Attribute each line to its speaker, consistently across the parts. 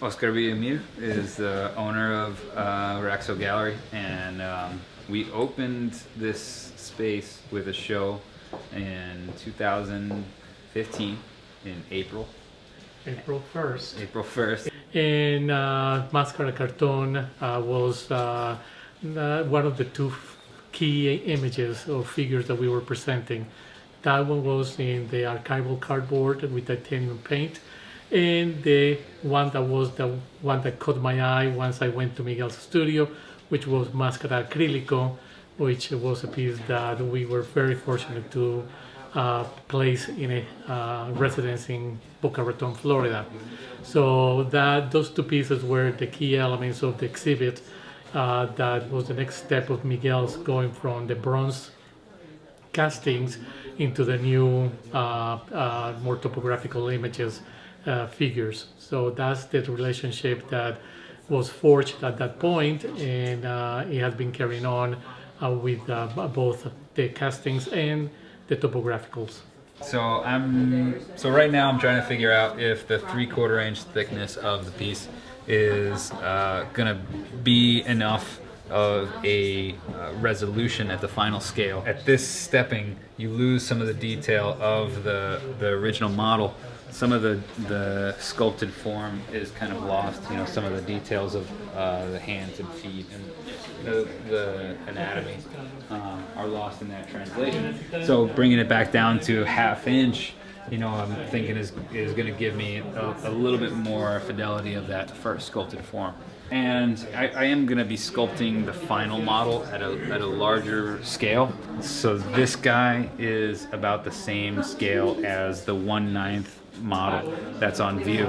Speaker 1: Oscar Villamil is the owner of Raxo Gallery, and we opened this space with a show in 2015 in April.
Speaker 2: April 1st.
Speaker 1: April 1st.
Speaker 2: And Mascara Carton was one of the two key images or figures that we were presenting. That one was in the archival cardboard with titanium paint. And the one that was the one that caught my eye once I went to Miguel's studio, which was Mascara Acrílico, which was a piece that we were very fortunate to place in a residence in Boca Raton, Florida. So those two pieces were the key elements of the exhibit. That was the next step of Miguel's going from the bronze castings into the new, more topographical images. Figures. So that's the relationship that was forged at that point, and it has been carrying on with both the castings and the topographicals.
Speaker 1: So right now I'm trying to figure out if the 3/4 inch thickness of the piece is gonna be enough of a resolution at the final scale. At this stepping, you lose some of the detail of the original model. Some of the sculpted form is kind of lost. You know, some of the details of the hands and feet and the anatomy are lost in that translation. So bringing it back down to 1/2 inch, you know, I'm thinking is going to give me a little bit more fidelity of that first sculpted form. And I am going to be sculpting the final model at a larger scale. So this guy is about the same scale as the 1/9 model that's on view.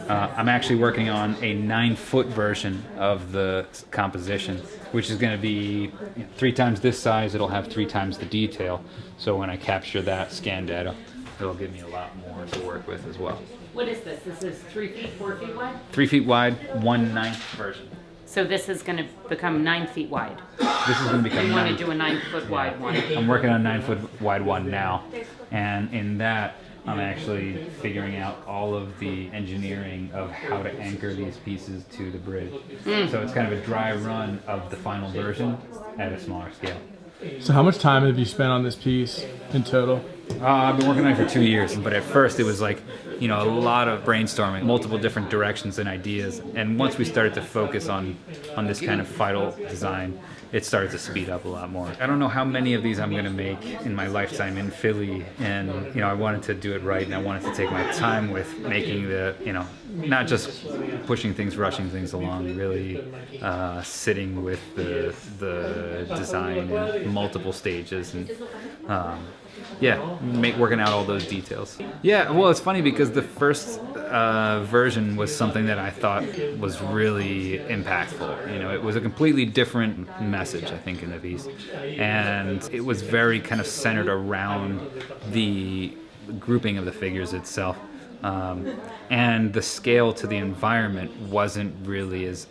Speaker 1: I'm actually working on a 9-foot version of the composition, which is going to be 3 times this size. It'll have 3 times the detail. So when I capture that scan data, it'll give me a lot more to work with as well.
Speaker 3: What is this? This is 3 feet, 4 feet wide?
Speaker 1: 3 feet wide, 1/9 version.
Speaker 3: So this is going to become 9 feet wide.
Speaker 1: This is going to become
Speaker 3: You want to do a 9-foot wide one.
Speaker 1: I'm working on a 9-foot wide one now, and in that I'm actually figuring out all of the engineering of how to anchor these pieces to the bridge. So it's kind of a dry run of the final version at a smaller scale.
Speaker 4: So how much time have you spent on this piece in total?
Speaker 1: I've been working on it for 2 years, but at first it was like, you know, a lot of brainstorming, multiple different directions and ideas. And once we started to focus on this kind of final design, it started to speed up a lot more. I don't know how many of these I'm going to make in my lifetime in Philly, and you know, I wanted to do it right, and I wanted to take my time with making not just pushing things, rushing things along, really sitting with the design in multiple stages, and working out all those details. Yeah, well, it's funny because the first version was something that I thought was really impactful. You know, it was a completely different message, I think, in the piece, and it was very kind of centered around the grouping of the figures itself. And the scale to the environment wasn't really as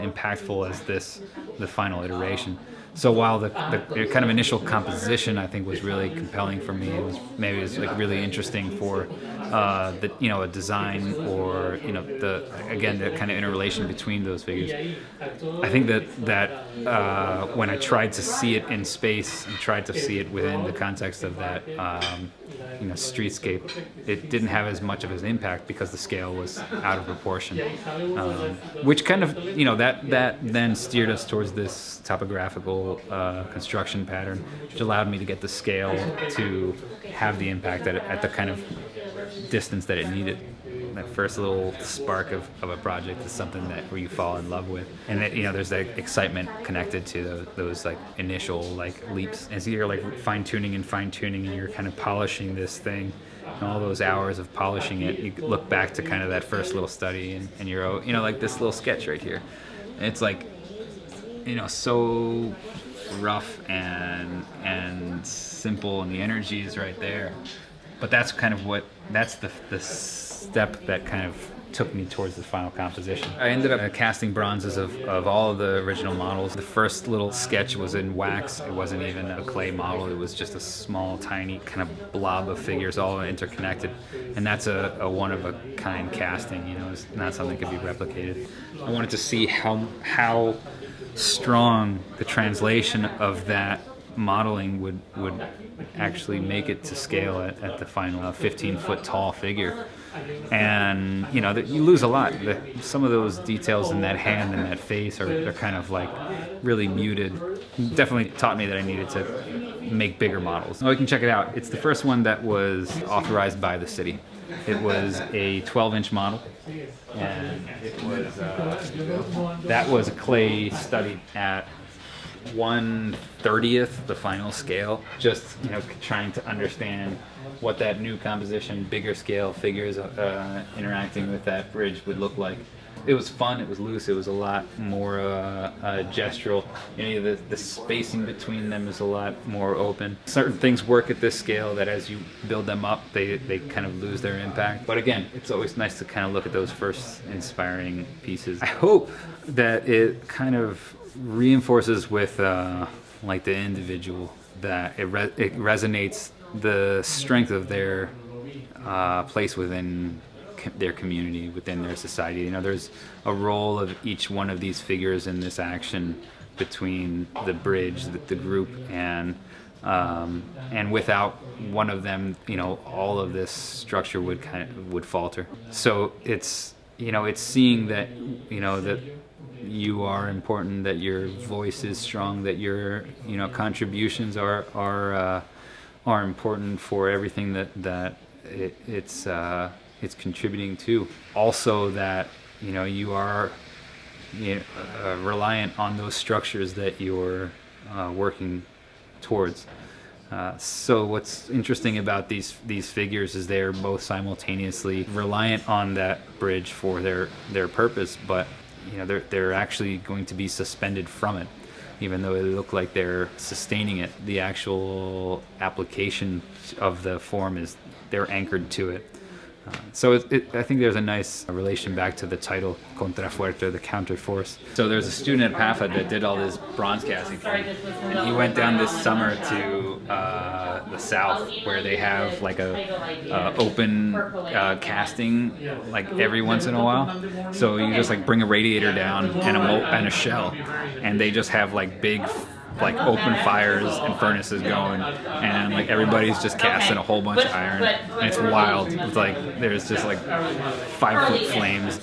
Speaker 1: impactful as the final iteration. So while the kind of initial composition I think was really compelling for me, it was like really interesting for a design or the kind of interrelation between those figures. I think that when I tried to see it in space and tried to see it within the context of that streetscape, it didn't have as much of an impact because the scale was out of proportion, which kind of that then steered us towards this topographical construction pattern, which allowed me to get the scale to have the impact at the kind of distance that it needed. That first little spark of a project is something where you fall in love with, and there's that excitement connected to those like initial like leaps as you're like fine tuning, and you're kind of polishing this thing, and all those hours of polishing it, you look back to kind of that first little study, and you're like this little sketch right here. And it's like so rough and simple, and the energy is right there. But that's kind of that's the step that kind of took me towards the final composition. I ended up casting bronzes of all of the original models. The first little sketch was in wax. It wasn't even a clay model. It was just a small, tiny kind of blob of figures all interconnected. and that's a one-of-a-kind casting. You know, it's not something that could be replicated. I wanted to see how strong the translation of that modeling would actually make it to scale at the final 15-foot tall figure. And you know, you lose a lot. Some of those details in that hand and that face are kind of like really muted. Definitely taught me that I needed to make bigger models. Oh, you can check it out. It's the first one that was authorized by the city. It was a 12-inch model, and it was that was a clay studied at 1/30th the final scale, just, you know, trying to understand what that new composition, bigger scale figures interacting with that bridge would look like. It was fun, it was loose, it was a lot more gestural. You know, the spacing between them is a lot more open. Certain things work at this scale that as you build them up, they kind of lose their impact. But again, it's always nice to kind of look at those first inspiring pieces. I hope that it kind of reinforces with like the individual, that it resonates the strength of their place within their community, within their society. You know, there's a role of each one of these figures in this action between the bridge, the group, and without one of them, you know, all of this structure would falter. So it's, you know, it's seeing that, you know, that you are important, that your voice is strong, that your, you know, contributions are important for everything that it's contributing to. Also that, you know, you are, you know, reliant on those structures that you're working towards. So what's interesting about these figures is they're both simultaneously reliant on that bridge for their purpose, but you know, they're actually going to be suspended from it. Even though they look like they're sustaining it, the actual application of the form is they're anchored to it. So I think there's a nice relation back to the title, Contrafuerte, the counter force. So there's a student at PAFA that did all this bronze casting for me. And he went down this summer to the south, where they have like a open casting like every once in a while. So you just like bring a radiator down and a shell, and they just have like big like open fires and furnaces going, and like everybody's just casting a whole bunch of iron, and it's wild. It's like there's just like 5-foot flames.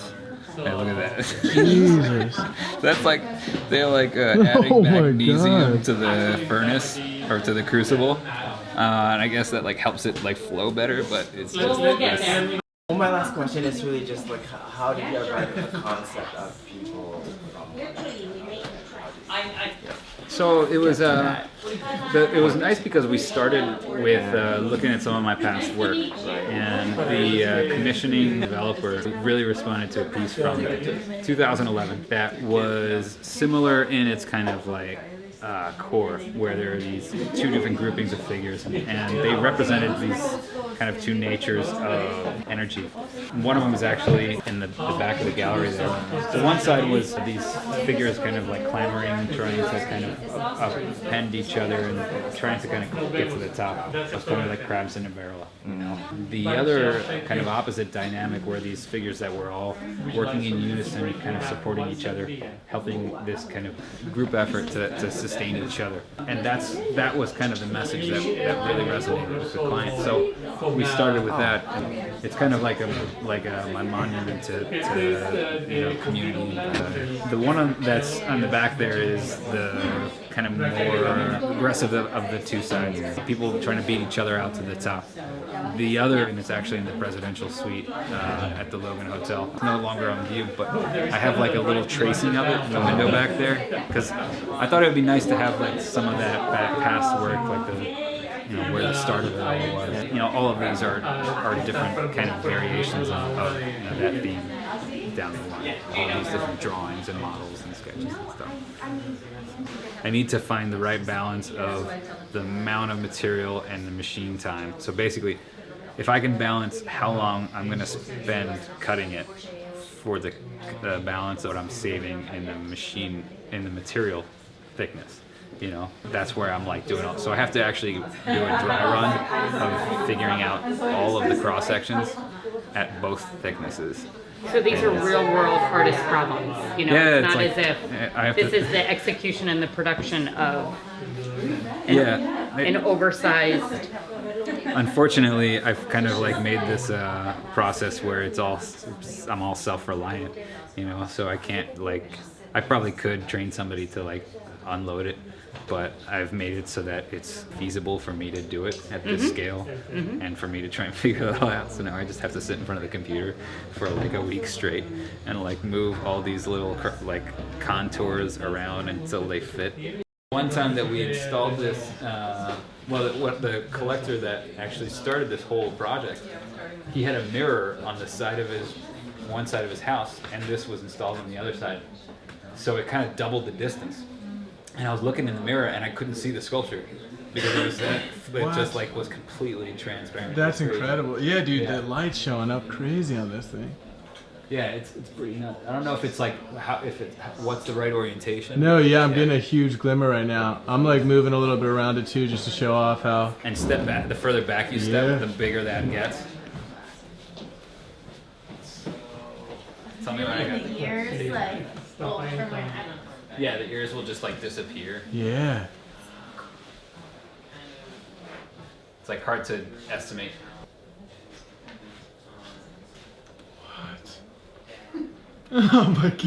Speaker 1: Hey, look at that.
Speaker 4: Jesus.
Speaker 1: That's like they're like adding
Speaker 4: Oh my
Speaker 1: magnesium
Speaker 4: God.
Speaker 1: to the furnace or to the crucible, and I guess that like helps it like flow better. But it's just
Speaker 5: Well, my last question is really just like, how did you arrive at the concept of people?
Speaker 1: So it was it was nice because we started with looking at some of my past work, and the commissioning developer really responded to a piece from 2011 that was similar in its kind of like core, where there are these two different groupings of figures, and they represented these kind of two natures of energy. One of them is actually in the back of the gallery there. So one side was these figures kind of like clamoring, trying to kind of upend each other and trying to kind of get to the top. It was kind of like crabs in a barrel, you know. The other kind of opposite dynamic were these figures that were all working in unison, kind of supporting each other, helping this kind of group effort to sustain each other. And that was kind of the message that really resonated with the client. So we started with that, and it's kind of like my monument to you know, community. The one that's on the back there is the kind of more aggressive of the two sides. People trying to beat each other out to the top. The other, and it's actually in the presidential suite at the Logan Hotel. It's no longer on view, but I have like a little tracing of it in the window back there, because I thought it would be nice to have like some of that past work, like the, you know, where the start of it all was. You know, all of these are different kind of variations of you know, that theme down the line. All these different drawings and models and sketches and stuff. I need to find the right balance of the amount of material and the machine time. So basically, if I can balance how long I'm going to spend cutting it for the balance of what I'm saving in the machine, in the material thickness, you know, that's where I'm like doing all. So I have to actually do a dry run of figuring out all of the cross sections at both thicknesses.
Speaker 3: So these are real world artist problems. You know,
Speaker 1: Yeah,
Speaker 3: it's
Speaker 1: it's
Speaker 3: not
Speaker 1: like-
Speaker 3: as
Speaker 1: I have
Speaker 3: if this
Speaker 1: to-
Speaker 3: is the execution and the production of
Speaker 1: Yeah.
Speaker 3: an oversized.
Speaker 1: Unfortunately, I've kind of like made this process where I'm all self-reliant, you know, so I can't like, I probably could train somebody to like unload it, but I've made it so that it's feasible for me to do it at this scale and for me to try and figure it all out. So now I just have to sit in front of the computer for like a week straight and like move all these little like contours around until they fit. One time that we installed this, what the collector that actually started this whole project, he had a mirror on the side of one side of his house, and this was installed on the other side. So it kind of doubled the distance. And I was looking in the mirror, and I couldn't see the sculpture because it just like was completely transparent.
Speaker 4: That's
Speaker 1: It was crazy.
Speaker 4: incredible. Yeah, dude,
Speaker 1: Yeah.
Speaker 4: the light's showing up crazy on this thing.
Speaker 1: Yeah, it's pretty nuts. I don't know if it's like what's the right orientation.
Speaker 4: No, yeah, I'm getting a huge glimmer right now. I'm like moving a little bit around it too, just to show off how.
Speaker 1: And step back. The further back you step,
Speaker 4: Yeah.
Speaker 1: the bigger that gets. Tell me when I got the
Speaker 6: Ears like pulled from my head.
Speaker 1: Yeah, the ears will just like disappear.
Speaker 4: Yeah.
Speaker 1: It's like hard to estimate.
Speaker 4: Oh my god.